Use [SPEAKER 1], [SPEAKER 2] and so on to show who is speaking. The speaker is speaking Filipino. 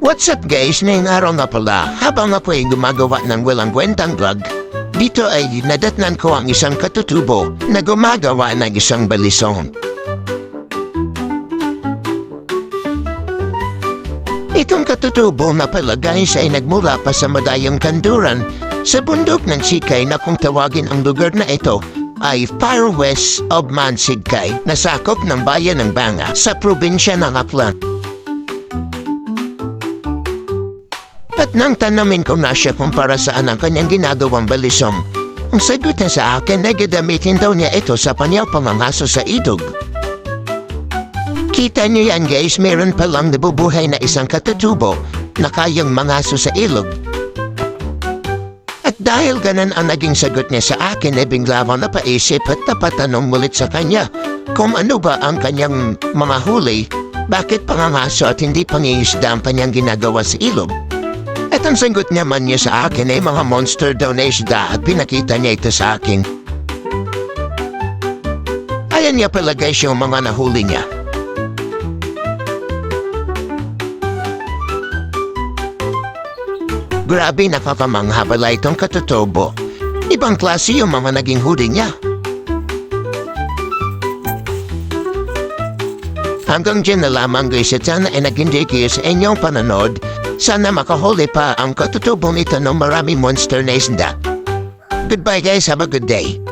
[SPEAKER 1] What's up guys, ngayong araw nga pala, habang ako ay gumagawa ng walang kwentang vlog, dito ay nadatnan ko ang isang katutubo na gumagawa ng isang balisong. Itong katutubo na pala guys ay nagmula pa sa Madayong Kanduran sa bundok ng Sikay na kung tawagin ang lugar na ito ay far west of Mansigkay na sakop ng bayan ng Banga sa probinsya ng Aklan. At nang tanamin ko na siya kung para saan ang kanyang ginagawang balisong, ang sagot niya sa akin ay gagamitin daw niya ito sa kanyang pamangaso sa idog. Kita niyo yan guys, meron palang nabubuhay na isang katutubo na kayang mangaso sa ilog. At dahil ganan ang naging sagot niya sa akin ay bigla ako napaisip at napatanong mulit sa kanya kung ano ba ang kanyang mga huli, bakit pangangaso at hindi pangingisda ang kanyang ginagawa sa ilog. At ang sagot naman niya sa akin ay mga monster daw na isda at pinakita niya ito sa akin. Ayan niya pala guys yung mga nahuli niya. Grabe, nakakamangha pala itong katutubo. Ibang klase yung mga naging huli niya. Hanggang dyan na lamang guys at sana ay nag-enjoy kayo sa inyong pananood. Sana makahuli pa ang katutubong ito ng maraming monster na isda. Goodbye guys, have a good day.